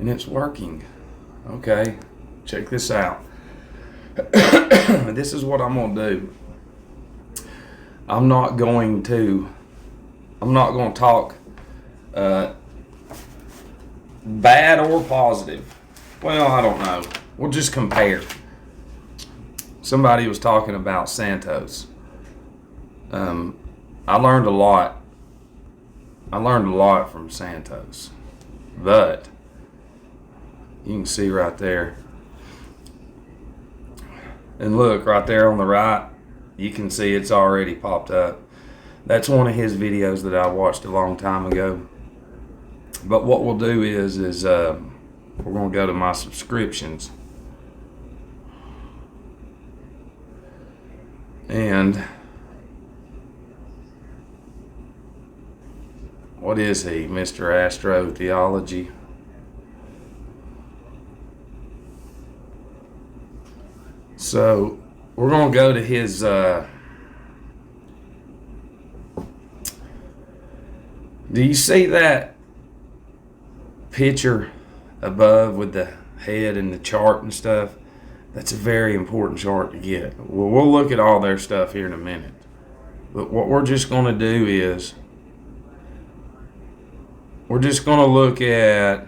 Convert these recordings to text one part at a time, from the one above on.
and it's working. Okay, check this out. This is what I'm gonna do. I'm not going to talk bad or positive. Well, I don't know. We'll just compare. Somebody was talking about Santos. I learned a lot. From Santos. But you can see right there. And look, right there on the right, you can see it's already popped up. That's one of his videos that I watched a long time ago. But what we'll do is we're going to go to my subscriptions. And what is he, Mr. Astro Theology? So we're going to go to his do you see that picture above with the head and the chart and stuff? That's a very important chart to get. Well, we'll look at all their stuff here in a minute. But what we're just going to do is we're just going to look at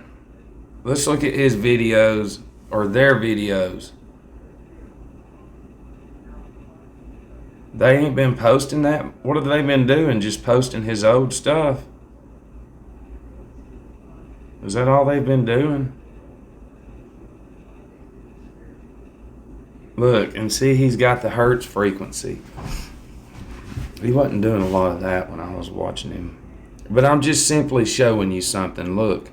his videos, or their videos. They ain't been posting that. What have they been doing? Just posting his old stuff? Is that all they've been doing? Look, and see, he's got the hertz frequency. He wasn't doing a lot of that when I was watching him. But I'm just simply showing you something. Look,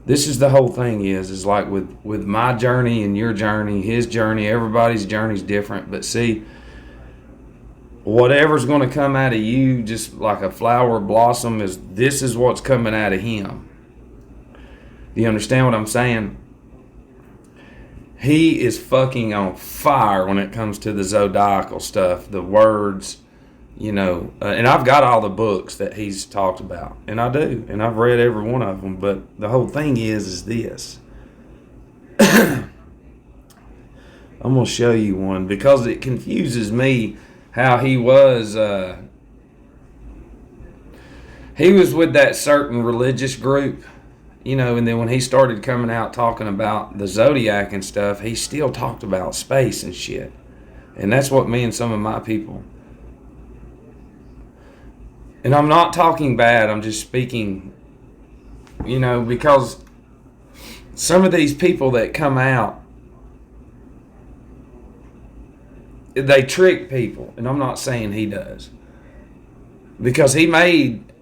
this is the whole thing is like with my journey and your journey, his journey, everybody's journey's different. But see, whatever's going to come out of you, just like a flower blossom, this is what's coming out of him. Do you understand what I'm saying? He is fucking on fire when it comes to the zodiacal stuff, the words, and I've got all the books that he's talked about, and I do, and I've read every one of them, but the whole thing is this. I'm going to show you one because it confuses me how he was with that certain religious group. And then when he started coming out talking about the zodiac and stuff, he still talked about space and shit. And that's what me and some of my people. And I'm not talking bad, I'm just speaking, because some of these people that come out, they trick people. And I'm not saying he does. Because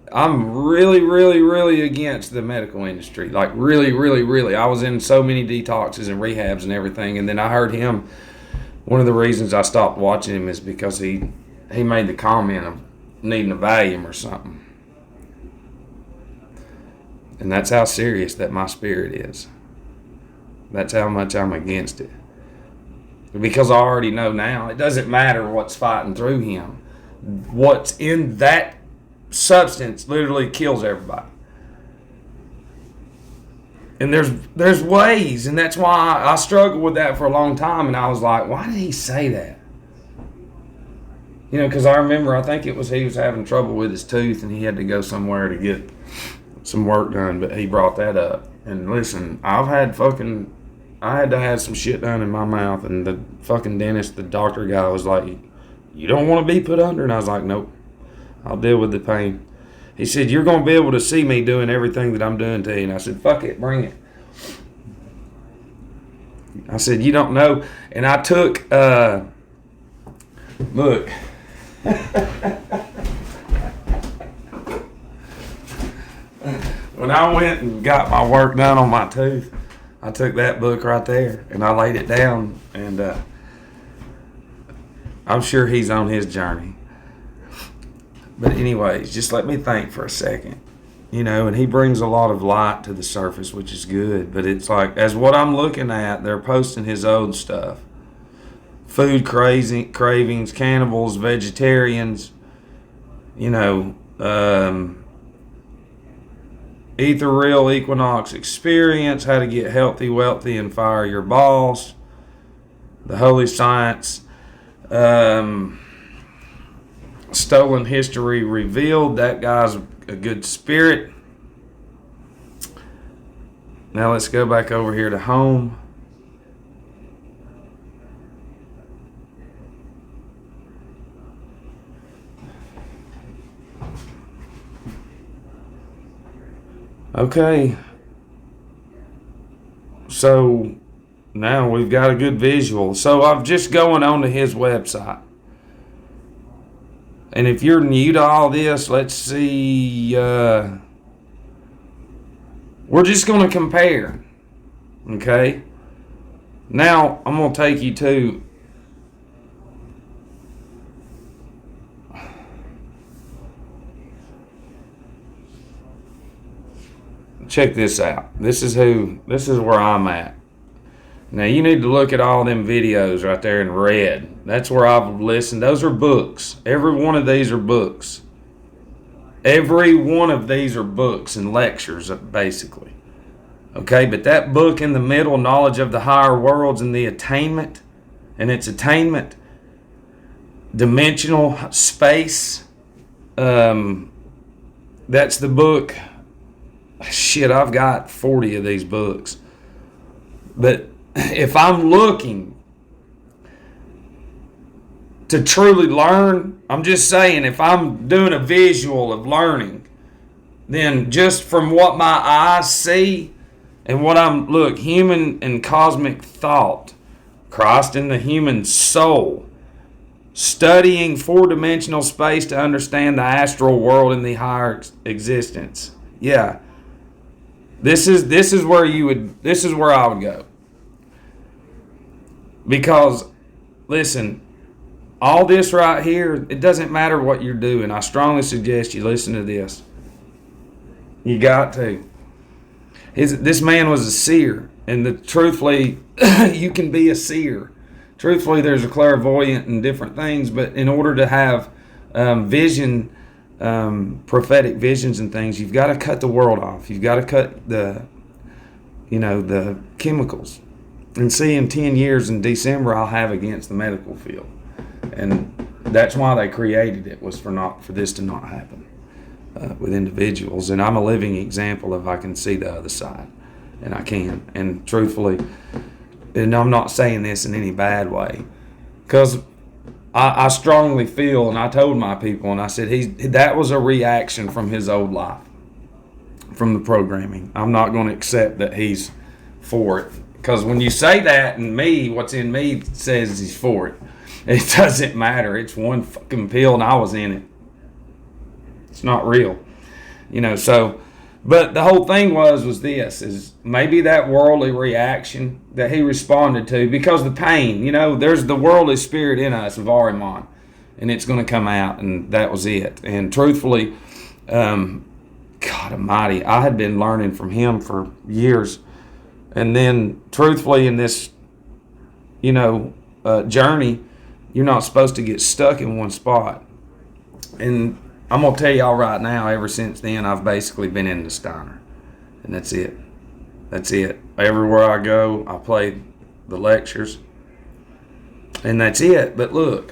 I'm really, really, really against the medical industry. Like, really, really, really. I was in so many detoxes and rehabs and everything. And then I heard him. One of the reasons I stopped watching him is because he made the comment of needing a Valium or something. And that's how serious that my spirit is. That's how much I'm against it. Because I already know now, it doesn't matter what's fighting through him. What's in that substance literally kills everybody. And there's ways, and that's why I struggled with that for a long time, and I was like, why did he say that? Because I remember, I think he was having trouble with his tooth, and he had to go somewhere to get some work done, but he brought that up. And listen, I had to have some shit done in my mouth, and the fucking dentist, the doctor guy was like, you don't want to be put under? And I was like, nope. I'll deal with the pain. He said, you're going to be able to see me doing everything that I'm doing to you. And I said, fuck it, bring it. I said, you don't know. And I took, look. When I went and got my work done on my tooth, I took that book right there and I laid it down. And I'm sure he's on his journey. But anyways, just let me think for a second. And he brings a lot of light to the surface, which is good. But it's like, as what I'm looking at, they're posting his old stuff. Food cravings, cannibals, vegetarians, Ethereal Equinox Experience, How to Get Healthy, Wealthy, and Fire Your Boss, The Holy Science, Stolen History Revealed. That guy's a good spirit. Now let's go back over here to home. Okay. So now we've got a good visual. So I'm just going on to his website. And if you're new to all this, let's see. We're just going to compare. Okay. Now I'm going to take you to check this out. This is where I'm at. Now you need to look at all them videos right there in red. That's where I've listened. Those are books. Every one of these are books. Every one of these are books and lectures, basically. Okay, but that book in the middle, Knowledge of the Higher Worlds and the Attainment, and its attainment, Dimensional Space, that's the book. Shit, I've got 40 of these books. But if I'm looking to truly learn, I'm just saying, if I'm doing a visual of learning, then just from what my eyes see and what look, human and cosmic thought, Christ in the human soul, studying four-dimensional space to understand the astral world and the higher existence. Yeah. This is where I would go. Because, listen, all this right here, it doesn't matter what you're doing. I strongly suggest you listen to this. You got to. This man was a seer. And truthfully, you can be a seer. Truthfully, there's a clairvoyant and different things. But in order to have vision, prophetic visions and things, you've got to cut the world off. You've got to cut the chemicals. And see, in 10 years in December, I'll have against the medical field. And that's why they created it, was for this to not happen with individuals. And I'm a living example of I can see the other side. And I can. And truthfully, and I'm not saying this in any bad way, because I strongly feel, and I told my people, and I said, that was a reaction from his old life, from the programming. I'm not going to accept that he's for it. Because when you say that, and what's in me says he's for it. It doesn't matter. It's one fucking pill, and I was in it. It's not real. So, but the whole thing was this, is maybe that worldly reaction that he responded to, because the pain, there's the worldly spirit in us of Ahriman, and it's going to come out, and that was it. And truthfully, God almighty, I had been learning from him for years. And then, truthfully, in this, journey, you're not supposed to get stuck in one spot. And I'm going to tell y'all right now, ever since then, I've basically been in the Steiner. And that's it. That's it. Everywhere I go, I play the lectures. And that's it. But look,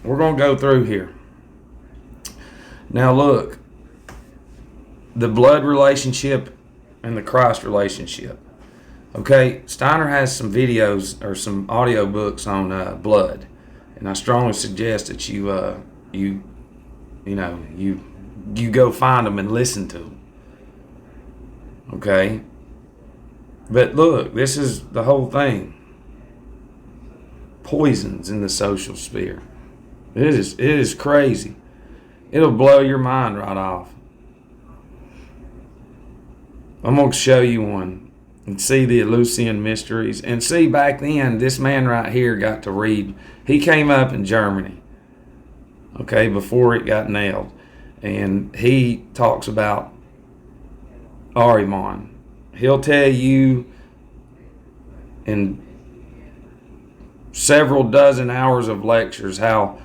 we're going to go through here. Now look, the blood relationship and the Christ relationship. Okay, Steiner has some videos or some audio books on blood, and I strongly suggest that you go find them and listen to them. Okay, but look, this is the whole thing. Poisons in the social sphere. It is crazy. It'll blow your mind right off. I'm gonna show you one. And see the Eleusinian mysteries. And see, back then, this man right here got to read. He came up in Germany, okay, before it got nailed. And he talks about Ahriman. He'll tell you in several dozen hours of lectures how,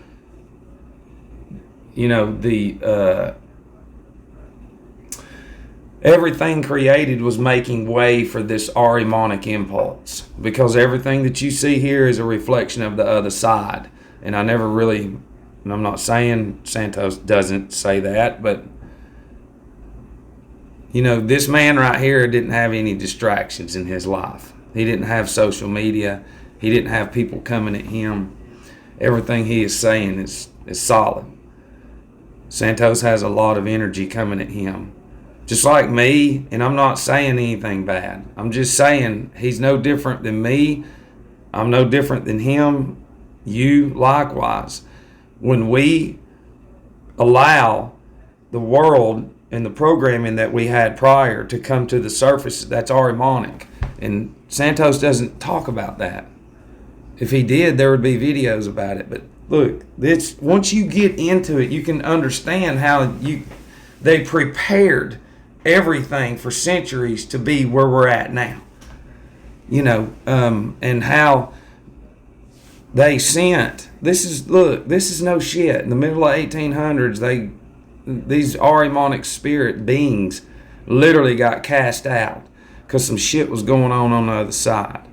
Everything created was making way for this Ahrimanic impulse, because everything that you see here is a reflection of the other side. And I never really, and I'm not saying Santos doesn't say that, but you know, this man right here didn't have any distractions in his life. He didn't have social media. He didn't have people coming at him. Everything he is saying is solid. Santos has a lot of energy coming at him. Just like me, and I'm not saying anything bad. I'm just saying he's no different than me. I'm no different than him. You likewise. When we allow the world and the programming that we had prior to come to the surface, that's Ahrimanic. And Santos doesn't talk about that. If he did, there would be videos about it. But look, this, once you get into it, you can understand how they prepared everything for centuries to be where we're at now. You know, and how they sent, this is no shit. In the middle of 1800s, these Ahrimanic spirit beings literally got cast out because some shit was going on the other side.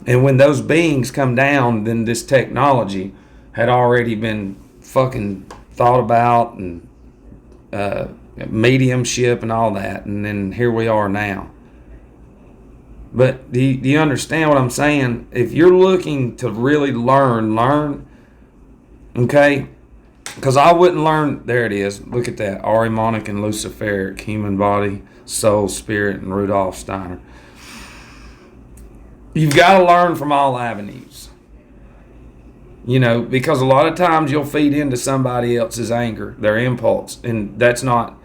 And when those beings come down, then this technology had already been fucking thought about, and mediumship and all that. And then here we are now. But do you understand what I'm saying? If you're looking to really learn, okay? Because I wouldn't learn, there it is, look at that, Ahrimanic and Luciferic, human body, soul, spirit, and Rudolf Steiner. You've got to learn from all avenues. You know, because a lot of times you'll feed into somebody else's anger, their impulse, and that's not,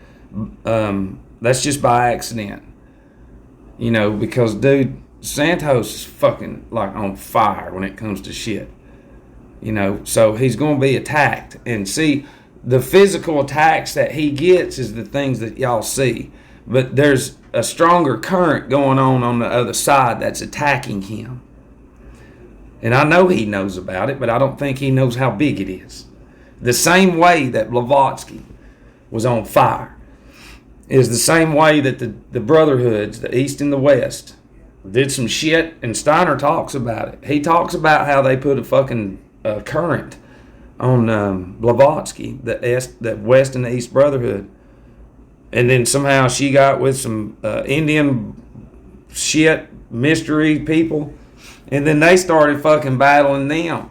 that's just by accident. You know, because dude, Santos is fucking like on fire when it comes to shit. You know, so he's going to be attacked. And see, the physical attacks that he gets is the things that y'all see. But there's a stronger current going on the other side that's attacking him. And I know he knows about it, but I don't think he knows how big it is. The same way that Blavatsky was on fire is the same way that the Brotherhoods, the East and the West, did some shit, and Steiner talks about it. He talks about how they put a fucking current on Blavatsky, the West and the East Brotherhood. And then somehow she got with some Indian shit, mystery people, and then they started fucking battling them.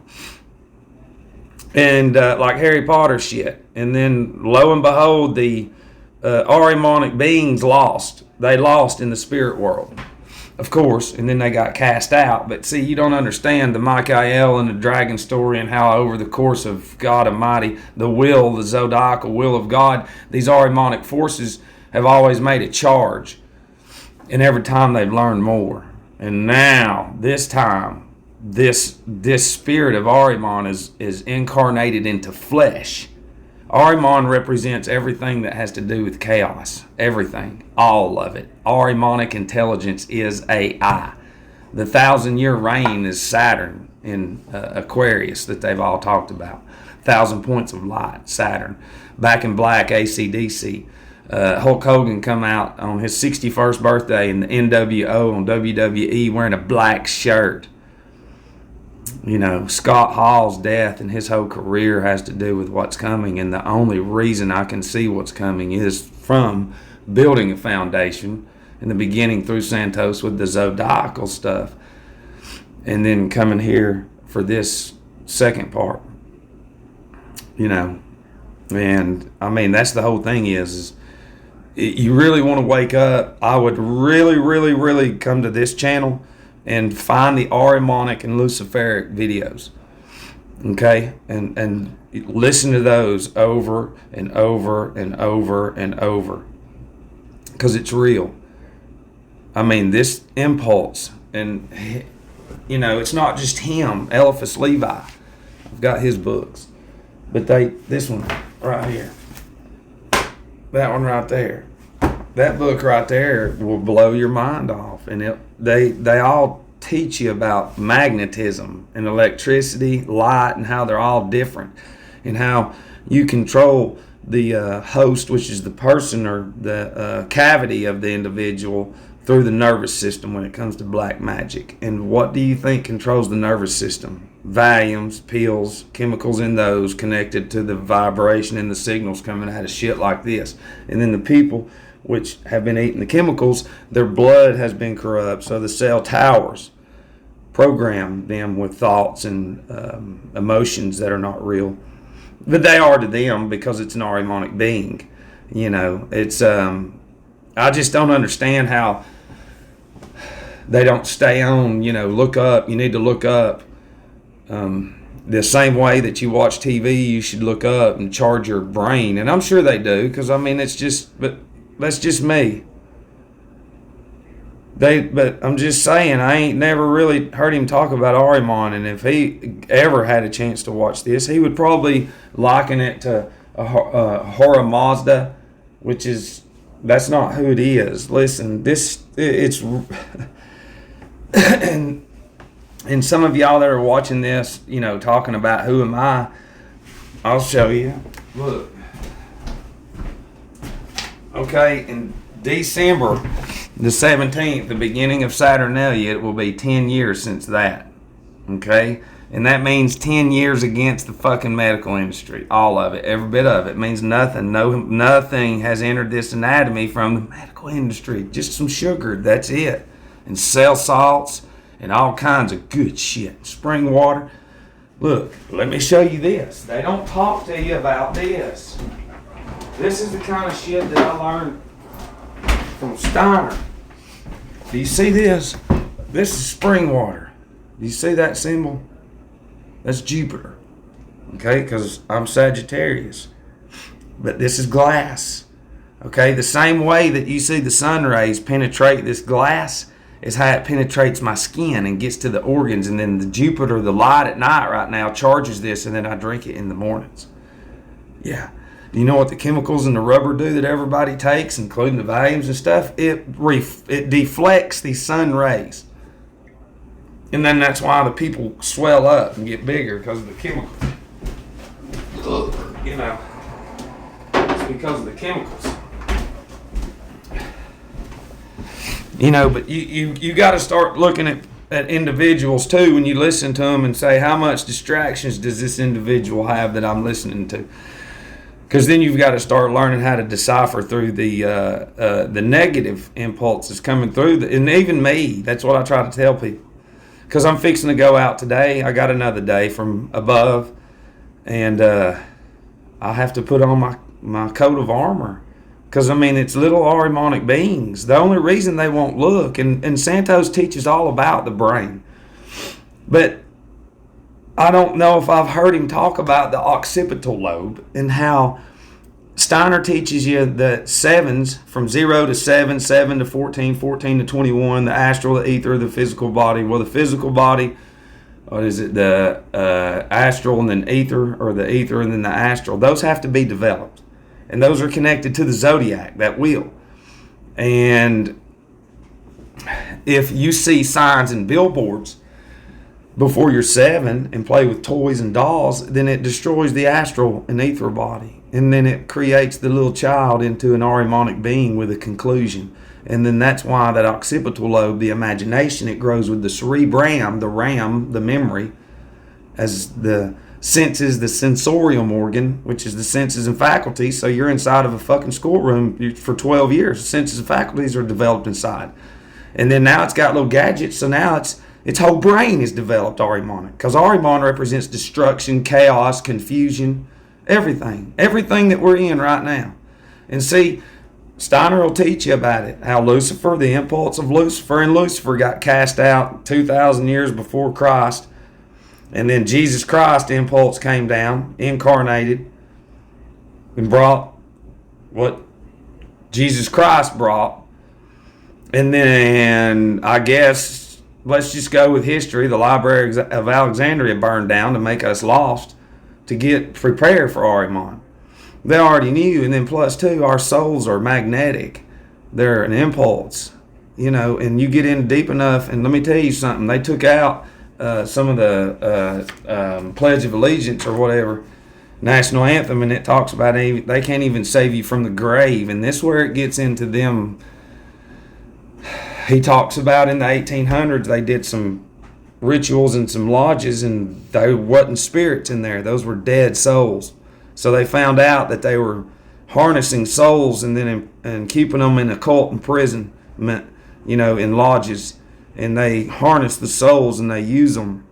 And like Harry Potter shit. And then lo and behold, the Ahrimanic beings lost. They lost in the spirit world, of course, and then they got cast out. But see, you don't understand the Michael and the dragon story, and how over the course of God Almighty, the zodiacal will of God, these Ahrimanic forces have always made a charge. And every time they've learned more. And now, this time, this spirit of Ahriman is incarnated into flesh. Ahriman represents everything that has to do with chaos. Everything. All of it. Ahrimanic intelligence is AI. The 1,000-year reign is Saturn in Aquarius that they've all talked about. 1,000 points of light, Saturn. Back in Black, AC/DC. Hulk Hogan come out on his 61st birthday in the NWO on WWE wearing a black shirt. You know, Scott Hall's death and his whole career has to do with what's coming, and the only reason I can see what's coming is from building a foundation in the beginning through Santos with the zodiacal stuff, and then coming here for this second part. You know, and I mean, that's the whole thing is you really want to wake up. I would really come to this channel and find the Ahrimanic and Luciferic videos, okay, and listen to those over and over and over and over, because it's real. I mean, this impulse, and you know, it's not just him, Eliphas Levi. I've got his books, but this one right here, that one right there, that book right there will blow your mind off. And they all teach you about magnetism and electricity, light, and how they're all different, and how you control host, which is the person or the cavity of the individual, through the nervous system when it comes to black magic. And what do you think controls the nervous system? Valiums, pills, chemicals in those connected to the vibration and the signals coming out of shit like this. And then the people which have been eating the chemicals, their blood has been corrupt, so the cell towers program them with thoughts and emotions that are not real, but they are to them because it's an Ahrimanic being. It's I just don't understand how they don't stay on. Look up. You need to look up. The same way that you watch TV, you should look up and charge your brain, and I'm sure they do, because it's just, but that's just me. But I'm just saying, I ain't never really heard him talk about Ahriman, and if he ever had a chance to watch this, he would probably liken it to a Hora Mazda, that's not who it is. Listen, it's and some of y'all that are watching this, talking about who am I, I'll show you. Look. Okay, in December the 17th, the beginning of Saturnalia, it will be 10 years since that. Okay? And that means 10 years against the fucking medical industry. All of it. Every bit of it. It means nothing. Nothing has entered this anatomy from the medical industry. Just some sugar. That's it. And cell salts and all kinds of good shit. Spring water. Look, let me show you this. They don't talk to you about this. This is the kind of shit that I learned from Steiner. Do you see this? This is spring water. Do you see that symbol? That's Jupiter. Okay, because I'm Sagittarius. But this is glass. Okay, the same way that you see the sun rays penetrate this glass is how it penetrates my skin and gets to the organs. And then the Jupiter, the light at night right now, charges this, and then I drink it in the mornings. Yeah. You know what the chemicals in the rubber do that everybody takes, including the Valiums and stuff? It deflects these sun rays. And then that's why the people swell up and get bigger, because of the chemicals. It's because of the chemicals. But you got to start looking at individuals too when you listen to them and say, how much distractions does this individual have that I'm listening to? Because then you've got to start learning how to decipher through the negative impulses coming through. And even me, that's what I try to tell people. Because I'm fixing to go out today. I got another day from above. And I have to put on my coat of armor. Because, it's little Ahrimanic beings. The only reason they won't look, and Santos teaches all about the brain. But I don't know if I've heard him talk about the occipital lobe and how Steiner teaches you the sevens from 0 to 7, 7 to 14, 14 to 21, the astral, the ether, the physical body. Well, the physical body, what is it, the astral and then ether, or the ether and then the astral, those have to be developed. And those are connected to the zodiac, that wheel. And if you see signs and billboards before you're 7 and play with toys and dolls, then it destroys the astral and ether body. And then it creates the little child into an Ahrimanic being with a conclusion. And then that's why that occipital lobe, the imagination, it grows with the cerebrum, the RAM, the memory, as the senses, the sensorium organ, which is the senses and faculties. So you're inside of a fucking schoolroom for 12 years. The senses and faculties are developed inside. And then now it's got little gadgets, so now its whole brain is developed Ahriman. Because Ahriman represents destruction, chaos, confusion, everything. Everything that we're in right now. And see, Steiner will teach you about it. How Lucifer, the impulse of Lucifer, and Lucifer got cast out 2,000 years before Christ. And then Jesus Christ impulse came down, incarnated, and brought what Jesus Christ brought. And then, I guess, let's just go with history. The Library of Alexandria burned down to make us lost, to get prepared for Ahriman. They already knew. And then plus two, our souls are magnetic. They're an impulse, and you get in deep enough. And let me tell you something. They took out some of the Pledge of Allegiance or whatever. national anthem, and it talks about they can't even save you from the grave. And this is where it gets into them. He talks about in the 1800s they did some rituals in some lodges, and there wasn't spirits in there. Those were dead souls. So they found out that they were harnessing souls and then and keeping them in occult imprisonment, in lodges, and they harness the souls and they use them.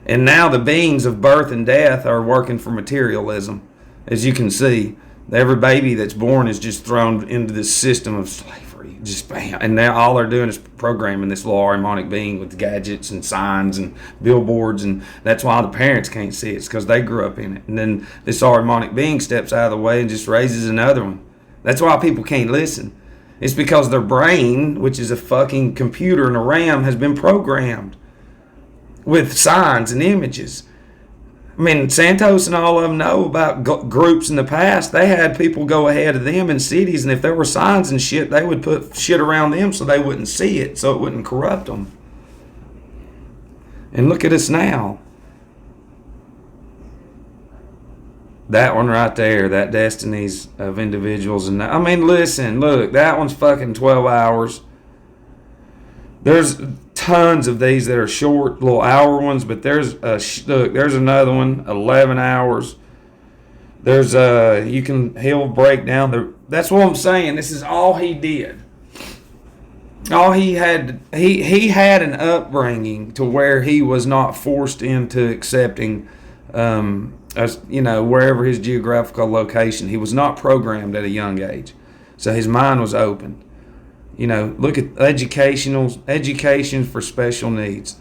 And now the beings of birth and death are working for materialism. As you can see, every baby that's born is just thrown into this system of slavery. Just bam. And now all they're doing is programming this little harmonic being with gadgets and signs and billboards. And that's why the parents can't see it. It's because they grew up in it. And then this harmonic being steps out of the way and just raises another one. That's why people can't listen. It's because their brain, which is a fucking computer and a RAM, has been programmed with signs and images. I mean, Santos and all of them know about groups in the past. They had people go ahead of them in cities, and if there were signs and shit, they would put shit around them so they wouldn't see it, so it wouldn't corrupt them. And look at us now. That one right there, that destinies of individuals. And I mean, listen, look, that one's fucking 12 hours. There's tons of these that are short, little hour ones, but there's another one, 11 hours. He'll break down that's what I'm saying. This is all he did. All he had an upbringing to where he was not forced into accepting, wherever his geographical location. He was not programmed at a young age, so his mind was open. Look at education for special needs,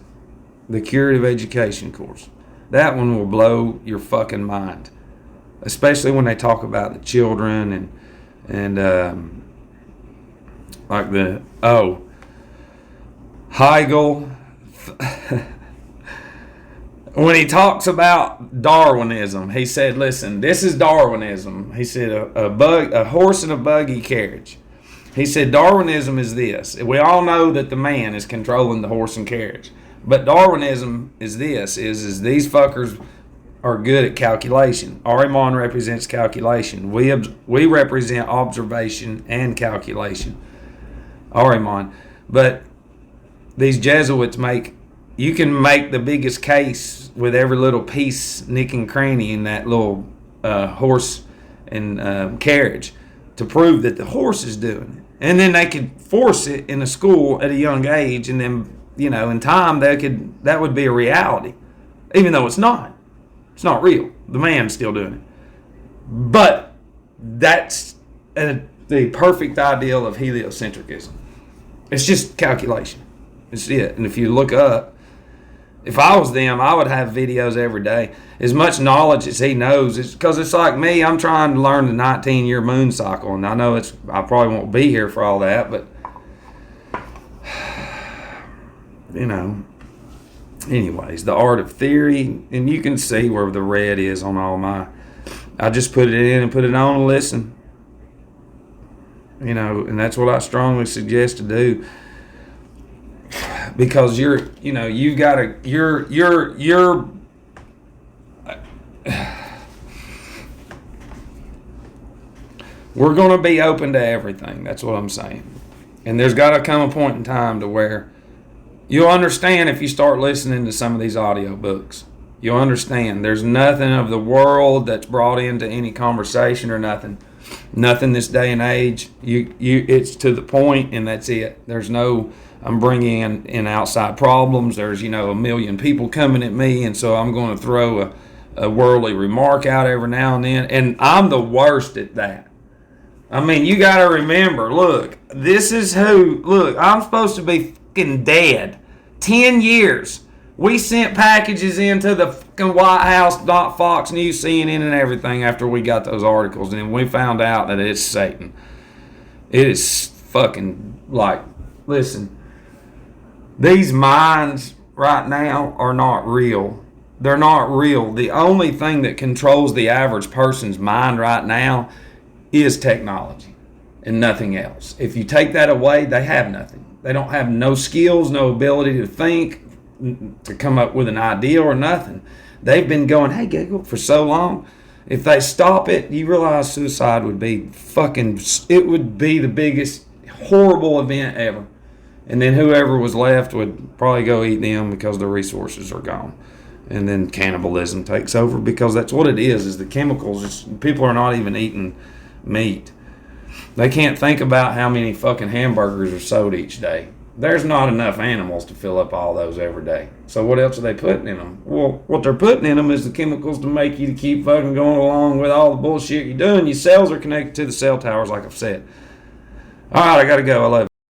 the curative education course. That one will blow your fucking mind, especially when they talk about the children and like Hegel. When he talks about Darwinism, he said, "Listen, this is Darwinism." He said, "A horse and a buggy carriage." He said Darwinism is this. We all know that the man is controlling the horse and carriage. But Darwinism is this, is these fuckers are good at calculation. Ahriman represents calculation. We represent observation and calculation. Ahriman. But these Jesuits you can make the biggest case with every little piece, nick and cranny in that little horse and carriage to prove that the horse is doing it. And then they could force it in a school at a young age, and then, in time that would be a reality. Even though it's not. It's not real. The man's still doing it. But that's the perfect ideal of heliocentrism. It's just calculation. It's it. And if you look up, if I was them, I would have videos every day. As much knowledge as he knows. Because it's like me, I'm trying to learn the 19-year moon cycle. And I know I probably won't be here for all that. But, anyways, the art of theory. And you can see where the red is on all I just put it in and put it on and listen. And that's what I strongly suggest to do. Because we're going to be open to everything. That's what I'm saying. And there's got to come a point in time to where you'll understand if you start listening to some of these audio books. You'll understand there's nothing of the world that's brought into any conversation or nothing. Nothing this day and age. It's to the point, and that's it. There's no I'm bringing in outside problems. There's, a million people coming at me, and so I'm going to throw a worldly remark out every now and then. And I'm the worst at that. I mean, you got to remember, look, I'm supposed to be fucking dead. 10 years. We sent packages into the fucking White House, not Fox News, CNN, and everything after we got those articles, and we found out that it's Satan. It is fucking listen. These minds right now are not real. They're not real. The only thing that controls the average person's mind right now is technology and nothing else. If you take that away, they have nothing. They don't have no skills, no ability to think, to come up with an idea or nothing. they've been going, hey, Giggle, for so long. If they stop it, you realize suicide would be it would be the biggest horrible event ever. And then whoever was left would probably go eat them because their resources are gone. And then cannibalism takes over because that's what it is the chemicals. People are not even eating meat. They can't think about how many fucking hamburgers are sold each day. There's not enough animals to fill up all those every day. So what else are they putting in them? Well, what they're putting in them is the chemicals to make you to keep fucking going along with all the bullshit you're doing. Your cells are connected to the cell towers, like I've said. All right, I got to go. I love you.